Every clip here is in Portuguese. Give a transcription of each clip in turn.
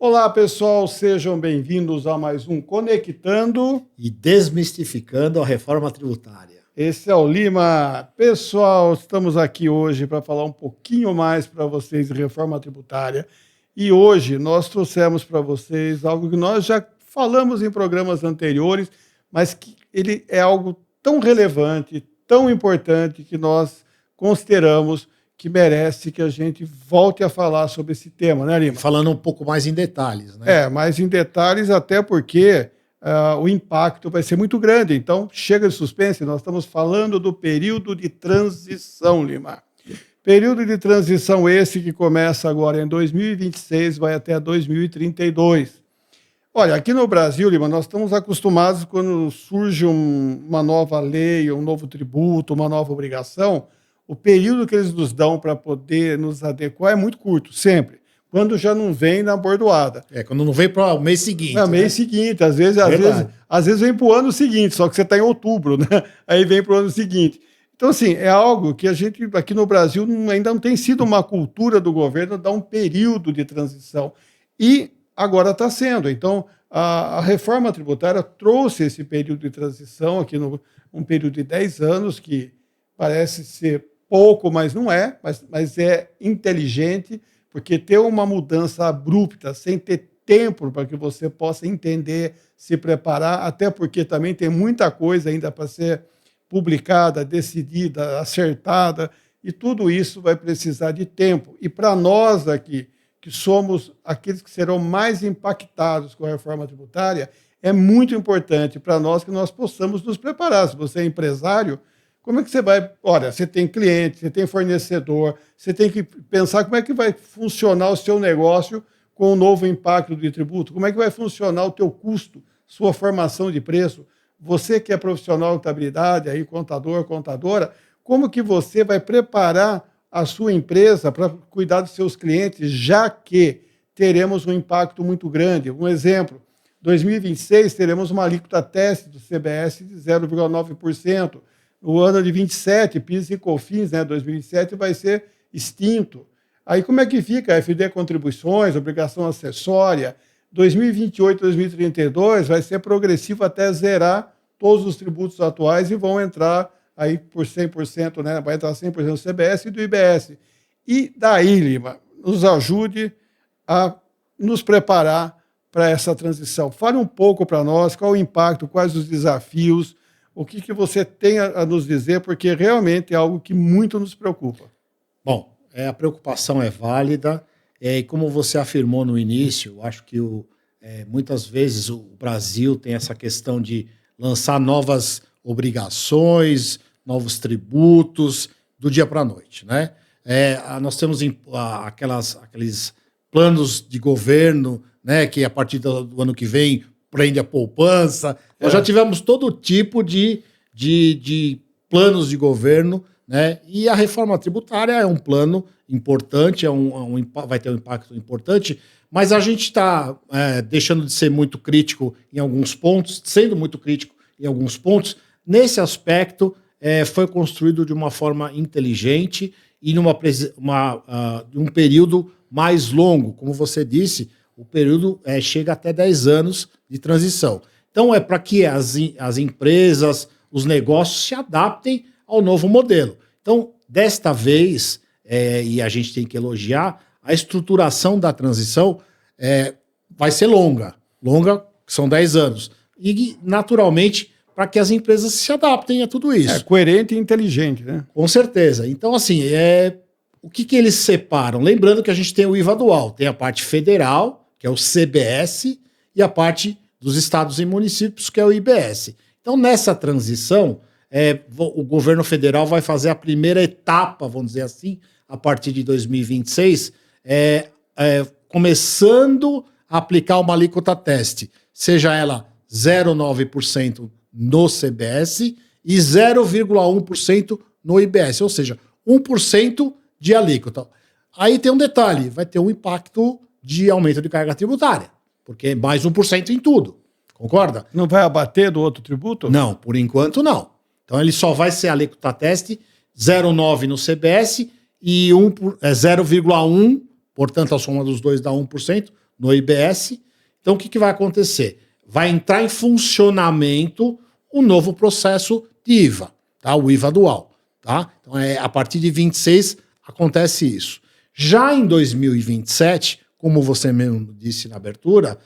Olá, pessoal, sejam bem-vindos a mais um Conectando e Desmistificando a Reforma Tributária. Esse é o Lima. Pessoal, estamos aqui hoje para falar um pouquinho mais para vocês de reforma tributária. E hoje nós trouxemos para vocês algo que nós já falamos em programas anteriores, mas que ele é algo tão relevante, tão importante, que nós consideramos que merece que a gente volte a falar sobre esse tema, né, Lima? Falando um pouco mais em detalhes, né? Mais em detalhes, até porque o impacto vai ser muito grande. Então, chega de suspense, nós estamos falando do período de transição, Lima. Período de transição esse que começa agora em 2026, vai até 2032. Olha, aqui no Brasil, Lima, nós estamos acostumados quando surge uma nova lei, um novo tributo, uma nova obrigação, o período que eles nos dão para poder nos adequar é muito curto, sempre. Quando já não vem na bordoada. Quando não vem para o mês seguinte. No mês seguinte, às vezes vem para o ano seguinte, só que você está em outubro, né? Aí vem para o ano seguinte. Então, assim, é algo que a gente, aqui no Brasil, ainda não tem sido uma cultura do governo dar um período de transição. E agora está sendo. Então, a reforma tributária trouxe esse período de transição aqui, um período de 10 anos, que parece ser pouco, mas não é, mas é inteligente, porque ter uma mudança abrupta, sem ter tempo para que você possa entender, se preparar, até porque também tem muita coisa ainda para ser publicada, decidida, acertada, e tudo isso vai precisar de tempo. E para nós aqui, que somos aqueles que serão mais impactados com a reforma tributária, é muito importante para nós que nós possamos nos preparar. Se você é empresário, como é que você vai... Olha, você tem cliente, você tem fornecedor, você tem que pensar como é que vai funcionar o seu negócio com o novo impacto de tributo, como é que vai funcionar o teu custo, sua formação de preço. Você que é profissional de contabilidade, aí, contador, contadora, como que você vai preparar a sua empresa para cuidar dos seus clientes, já que teremos um impacto muito grande? Um exemplo, 2026 teremos uma alíquota teste do CBS de 0,9%. No ano de 27, PIS e COFINS, né, 2027, vai ser extinto. Aí como é que fica? FD contribuições, obrigação acessória. 2028, 2032 vai ser progressivo até zerar todos os tributos atuais e vão entrar aí por 100%, né, vai entrar 100% do CBS e do IBS. E daí, Lima, nos ajude a nos preparar para essa transição. Fale um pouco para nós qual o impacto, quais os desafios, o que você tem a nos dizer, porque realmente é algo que muito nos preocupa. Bom, a preocupação é válida, e como você afirmou no início, eu acho que muitas vezes o Brasil tem essa questão de lançar novas obrigações, novos tributos, do dia para a noite, né? Nós temos aqueles planos de governo, né, que a partir do ano que vem prende a poupança. Nós já tivemos todo tipo de planos de governo, né? E a reforma tributária é um plano importante, vai ter um impacto importante, mas a gente está deixando de ser muito crítico em alguns pontos, sendo muito crítico em alguns pontos. Nesse aspecto, foi construído de uma forma inteligente e num período mais longo. Como você disse, o período chega até 10 anos de transição. Então, é para que as empresas, os negócios se adaptem ao novo modelo. Então, desta vez, e a gente tem que elogiar, a estruturação da transição vai ser longa, são 10 anos. E, naturalmente, para que as empresas se adaptem a tudo isso. Coerente e inteligente, né? Com certeza. Então, assim, o que eles separam? Lembrando que a gente tem o IVA dual, tem a parte federal, que é o CBS, e a parte dos estados e municípios, que é o IBS. Então, nessa transição, o governo federal vai fazer a primeira etapa, vamos dizer assim, a partir de 2026, começando a aplicar uma alíquota teste, seja ela 0,9% no CBS e 0,1% no IBS, ou seja, 1% de alíquota. Aí tem um detalhe, vai ter um impacto de aumento de carga tributária, porque é mais 1% em tudo, concorda? Não vai abater do outro tributo? Não, por enquanto não. Então ele só vai ser alíquota teste 0,9% no CBS e 0,1%, portanto a soma dos dois dá 1% no IBS. Então, o que vai acontecer? Vai entrar em funcionamento um novo processo de IVA, tá? O IVA dual. Tá? Então, a partir de 26 acontece isso. Já em 2027, como você mesmo disse na abertura,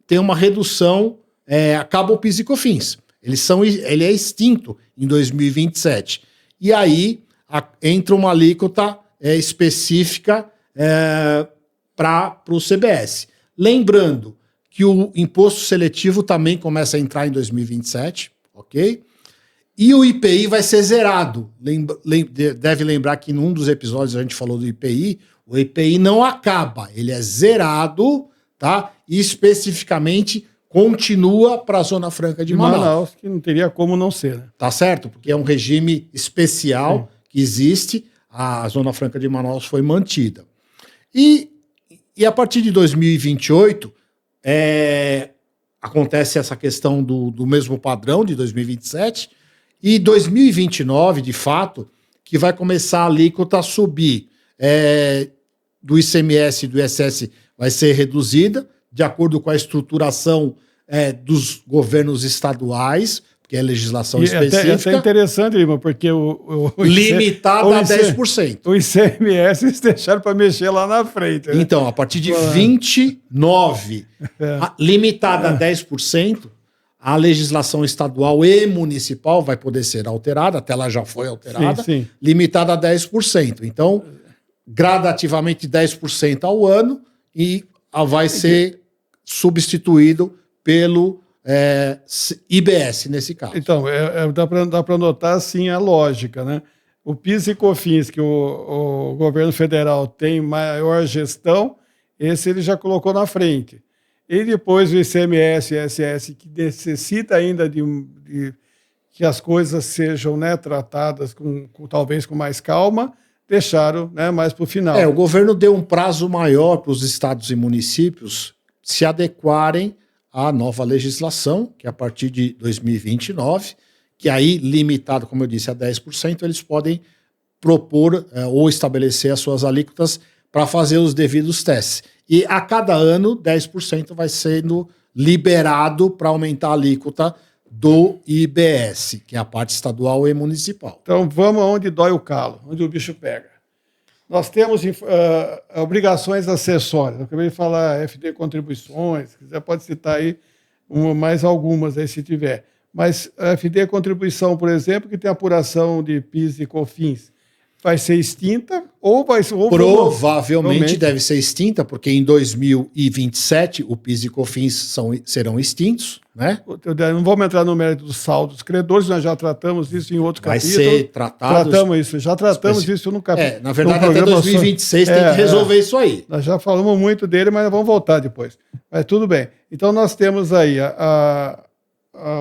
tem uma redução, acaba o PIS e COFINS. Ele é extinto em 2027. E aí entra uma alíquota específica para o CBS. Lembrando que o imposto seletivo também começa a entrar em 2027, ok? E o IPI vai ser zerado. Deve lembrar que num dos episódios a gente falou do IPI, o IPI não acaba, ele é zerado, tá? E especificamente continua para a Zona Franca de Manaus. Que não teria como não ser, né? Tá certo? Porque é um regime especial que existe, a Zona Franca de Manaus foi mantida. E a partir de 2028, acontece essa questão do mesmo padrão de 2027, e 2029, de fato, que vai começar a alíquota a subir do ICMS e do ISS vai ser reduzida, de acordo com a estruturação dos governos estaduais, porque é legislação específica. Até interessante, Lima, porque limitada a 10%. O ICMS eles deixaram para mexer lá na frente. Né? Então, a partir de 29, limitada a 10%, a legislação estadual e municipal vai poder ser alterada, até ela já foi alterada, sim. Limitada a 10%. Então, gradativamente 10% ao ano e vai ser substituído pelo IBS nesse caso. Então, dá para notar assim a lógica, né? O PIS e COFINS, que o governo federal tem maior gestão, esse ele já colocou na frente. E depois o ICMS e ISS, que necessita ainda de que as coisas sejam, né, tratadas talvez com mais calma, deixaram, né, mais para o final. O governo deu um prazo maior para os estados e municípios se adequarem à nova legislação, que é a partir de 2029, que aí, limitado, como eu disse, a 10%, eles podem propor ou estabelecer as suas alíquotas para fazer os devidos testes. E a cada ano, 10% vai sendo liberado para aumentar a alíquota do IBS, que é a parte estadual e municipal. Então vamos aonde dói o calo, onde o bicho pega. Nós temos obrigações acessórias. Eu acabei de falar FD contribuições, se quiser pode citar aí mais algumas aí se tiver. Mas a FD contribuição, por exemplo, que tem apuração de PIS e COFINS, vai ser extinta ou vai ser... Provavelmente deve ser extinta, porque em 2027 o PIS e COFINS serão extintos, né? Não vamos entrar no mérito dos saldos credores, nós já tratamos isso em outro capítulo. Vai ser tratado... Já tratamos isso no capítulo. Na verdade, até 2026 tem que resolver isso aí. Nós já falamos muito dele, mas vamos voltar depois. Mas tudo bem. Então nós temos aí a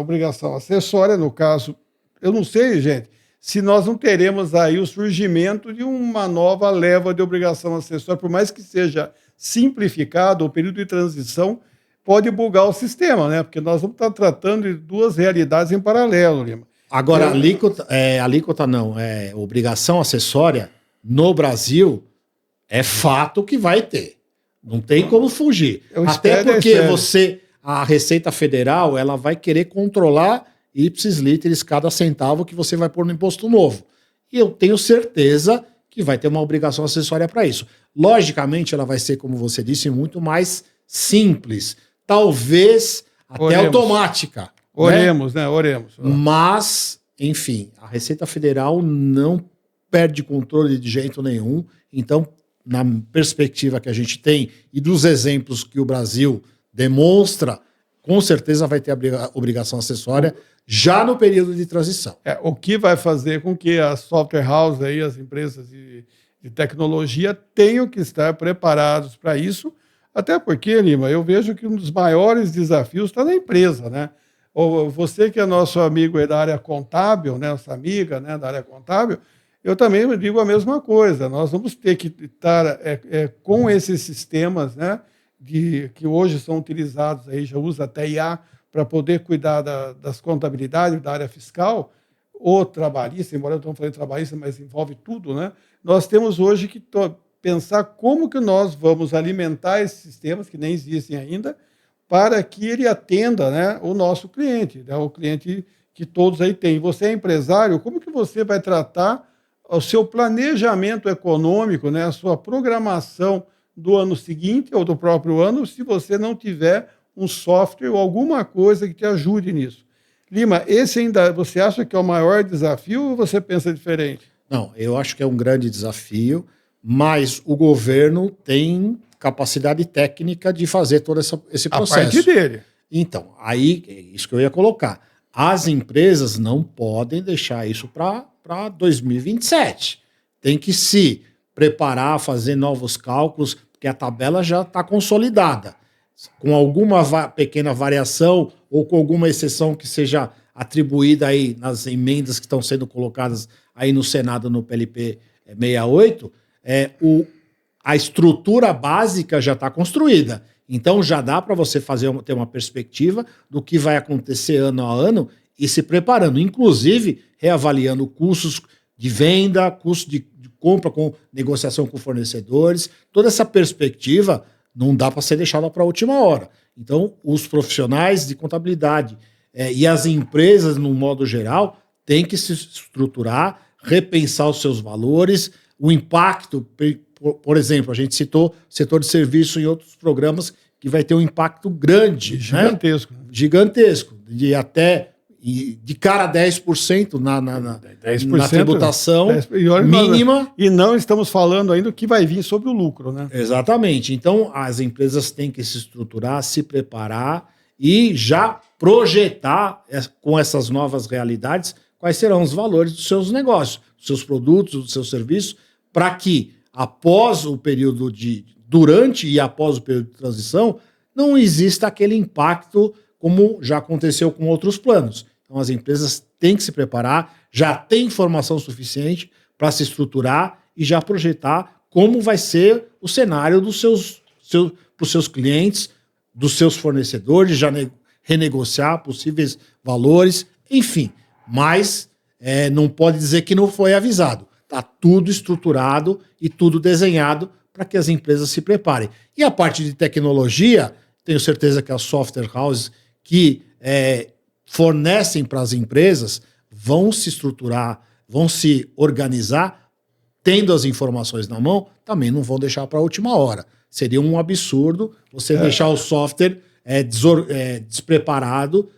obrigação acessória, no caso, eu não sei, gente, se nós não teremos aí o surgimento de uma nova leva de obrigação acessória, por mais que seja simplificado, o período de transição pode bugar o sistema, né? Porque nós vamos estar tratando de duas realidades em paralelo, Lima. Agora, alíquota não, obrigação acessória no Brasil é fato que vai ter. Não tem como fugir. Até porque a Receita Federal, ela vai querer controlar ipsis literis cada centavo que você vai pôr no imposto novo. E eu tenho certeza que vai ter uma obrigação acessória para isso. Logicamente, ela vai ser, como você disse, muito mais simples. Talvez até automática. Oremos, né? Oremos. Mas, enfim, a Receita Federal não perde controle de jeito nenhum. Então, na perspectiva que a gente tem e dos exemplos que o Brasil demonstra, com certeza vai ter a obrigação acessória já no período de transição. O que vai fazer com que as software houses, aí, as empresas de tecnologia, tenham que estar preparados para isso, até porque, Lima, eu vejo que um dos maiores desafios está na empresa, né? Você que é nosso amigo aí da área contábil, né, nossa amiga, né, da área contábil, eu também digo a mesma coisa. Nós vamos ter que estar com esses sistemas, né, que hoje são utilizados, aí já usa até IA, para poder cuidar das contabilidades, da área fiscal, ou trabalhista, embora eu não falei trabalhista, mas envolve tudo, né? Nós temos hoje que pensar como que nós vamos alimentar esses sistemas, que nem existem ainda, para que ele atenda, né, o nosso cliente, né, o cliente que todos aí têm. Você é empresário, como que você vai tratar o seu planejamento econômico, né, a sua programação do ano seguinte ou do próprio ano, se você não tiver um software ou alguma coisa que te ajude nisso? Lima, esse ainda você acha que é o maior desafio ou você pensa diferente? Não, eu acho que é um grande desafio, mas o governo tem capacidade técnica de fazer todo esse processo. A parte dele. Então, aí, é isso que eu ia colocar. As empresas não podem deixar isso para 2027. Tem que se preparar, fazer novos cálculos, porque a tabela já está consolidada. Com alguma pequena variação ou com alguma exceção que seja atribuída aí nas emendas que estão sendo colocadas aí no Senado, no PLP 68, a estrutura básica já está construída. Então já dá para você ter uma perspectiva do que vai acontecer ano a ano e se preparando, inclusive reavaliando custos de venda, custo de compra com negociação com fornecedores. Toda essa perspectiva não dá para ser deixada para a última hora. Então, os profissionais de contabilidade e as empresas, no modo geral, têm que se estruturar, repensar os seus valores, o impacto, por exemplo, a gente citou setor de serviço em outros programas que vai ter um impacto grande. Gigantesco. Né? Gigantesco. De cara a 10% na tributação 10, mínima. E não estamos falando ainda o que vai vir sobre o lucro, né? Exatamente. Então, as empresas têm que se estruturar, se preparar e já projetar com essas novas realidades quais serão os valores dos seus negócios, dos seus produtos, dos seus serviços, para que após o período durante e após o período de transição, não exista aquele impacto como já aconteceu com outros planos. Então as empresas têm que se preparar, já tem informação suficiente para se estruturar e já projetar como vai ser o cenário para os seus clientes, dos seus fornecedores, já renegociar possíveis valores, enfim. Mas não pode dizer que não foi avisado. Está tudo estruturado e tudo desenhado para que as empresas se preparem. E a parte de tecnologia, tenho certeza que as software houses que fornecem para as empresas vão se estruturar, vão se organizar, tendo as informações na mão, também não vão deixar para a última hora. Seria um absurdo você deixar o software despreparado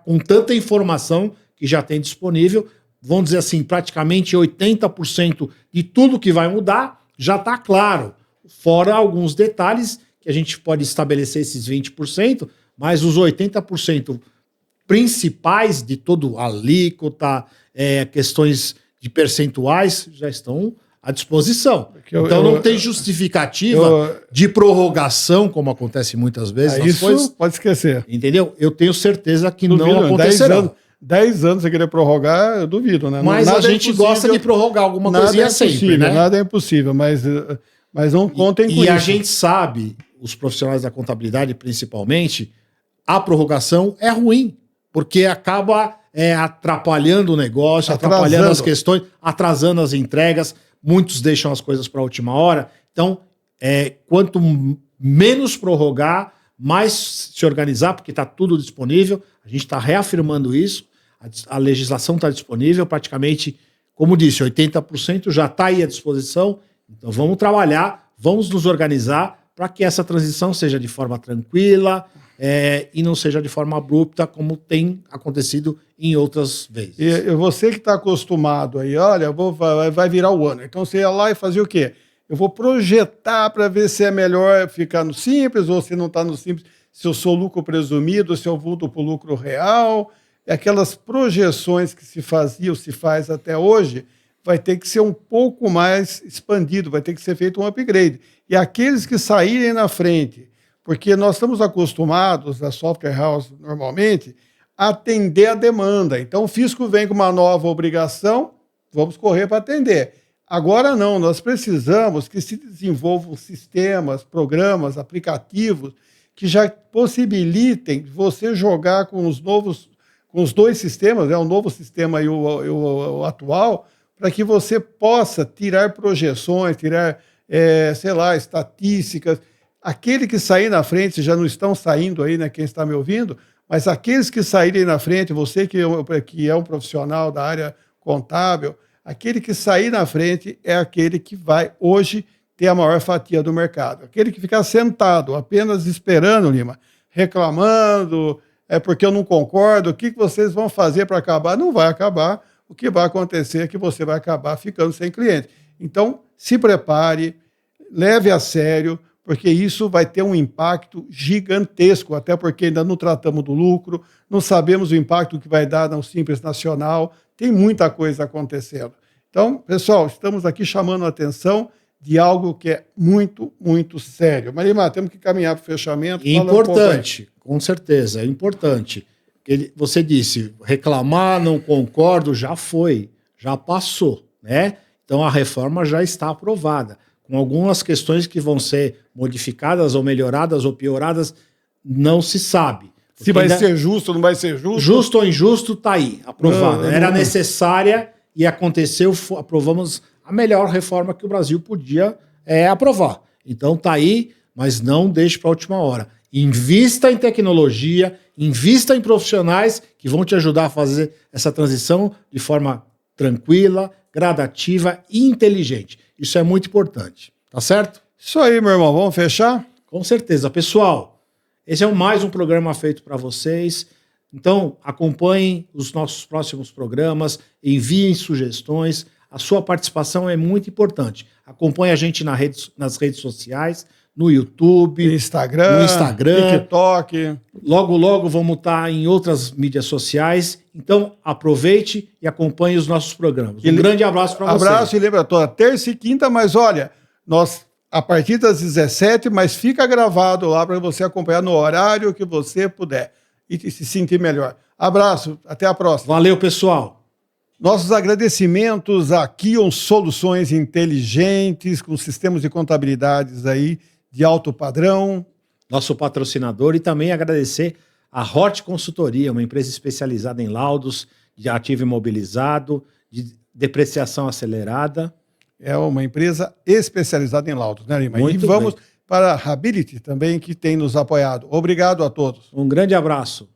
com tanta informação que já tem disponível. Vamos dizer assim, praticamente 80% de tudo que vai mudar já está claro. Fora alguns detalhes que a gente pode estabelecer esses 20%, mas os 80% principais de todo alíquota, questões de percentuais, já estão à disposição. Então não tem justificativa de prorrogação, como acontece muitas vezes. Isso pode esquecer. Entendeu? Eu tenho certeza que não acontecerá. 10 anos você querer prorrogar, eu duvido, né? Mas nada a gente gosta de prorrogar alguma coisinha sempre, né? Nada é impossível, mas não contem com isso. E a gente sabe, os profissionais da contabilidade principalmente, a prorrogação é ruim, porque acaba atrapalhando o negócio, atrapalhando as questões, atrasando as entregas, muitos deixam as coisas para a última hora. Então, quanto menos prorrogar, mais se organizar, porque está tudo disponível, a gente está reafirmando isso, a legislação está disponível, praticamente, como disse, 80% já está aí à disposição, então vamos trabalhar, vamos nos organizar para que essa transição seja de forma tranquila e não seja de forma abrupta, como tem acontecido em outras vezes. E você que está acostumado aí, olha, vai virar o ano, então você ia lá e fazia o quê? Eu vou projetar para ver se é melhor ficar no simples ou se não está no simples, se eu sou lucro presumido, se eu volto para o lucro real. Aquelas projeções que se fazia ou se faz até hoje, vai ter que ser um pouco mais expandido, vai ter que ser feito um upgrade. E aqueles que saírem na frente, porque nós estamos acostumados, a software house normalmente, a atender a demanda. Então o fisco vem com uma nova obrigação, vamos correr para atender. Agora não, nós precisamos que se desenvolvam sistemas, programas, aplicativos que já possibilitem você jogar com os dois sistemas, o novo sistema e o atual, para que você possa tirar projeções, tirar sei lá, estatísticas. Aquele que sair na frente, já não estão saindo aí, né, quem está me ouvindo, mas aqueles que saírem na frente, você que é um profissional da área contábil, aquele que sair na frente é aquele que vai hoje ter a maior fatia do mercado. Aquele que ficar sentado, apenas esperando, Lima, reclamando, é porque eu não concordo, o que vocês vão fazer para acabar? Não vai acabar. O que vai acontecer é que você vai acabar ficando sem cliente. Então, se prepare, leve a sério, porque isso vai ter um impacto gigantesco, até porque ainda não tratamos do lucro, não sabemos o impacto que vai dar no Simples Nacional, tem muita coisa acontecendo. Então, pessoal, estamos aqui chamando a atenção de algo que é muito, muito sério. Marimar, temos que caminhar para o fechamento. Importante, com certeza, é importante. Você disse, reclamar, não concordo, já foi, já passou, né? Então a reforma já está aprovada, com algumas questões que vão ser modificadas ou melhoradas ou pioradas, não se sabe. Se vai ser justo ou não vai ser justo. Justo ou injusto, está aí, aprovado. Era necessária e aconteceu, aprovamos a melhor reforma que o Brasil podia aprovar. Então está aí, mas não deixe para a última hora. Invista em tecnologia, invista em profissionais que vão te ajudar a fazer essa transição de forma tranquila, gradativa e inteligente. Isso é muito importante, tá certo? Isso aí, meu irmão. Vamos fechar? Com certeza. Pessoal, esse é mais um programa feito para vocês. Então, acompanhem os nossos próximos programas, enviem sugestões. A sua participação é muito importante. Acompanhe a gente nas redes sociais, no YouTube, Instagram, TikTok. Logo, logo vamos estar em outras mídias sociais. Então, aproveite e acompanhe os nossos programas. Um grande abraço para vocês. Abraço e lembra, toda terça e quinta, mas olha, nós a partir das 17, mas fica gravado lá para você acompanhar no horário que você puder e se sentir melhor. Abraço, até a próxima. Valeu, pessoal. Nossos agradecimentos a Kion Soluções Inteligentes, com sistemas de contabilidades aí de alto padrão. Nosso patrocinador, e também agradecer a Hort Consultoria, uma empresa especializada em laudos de ativo imobilizado, de depreciação acelerada. É uma empresa especializada em laudos, né, Lima? Muito e vamos bem. Para a Hability também, que tem nos apoiado. Obrigado a todos. Um grande abraço.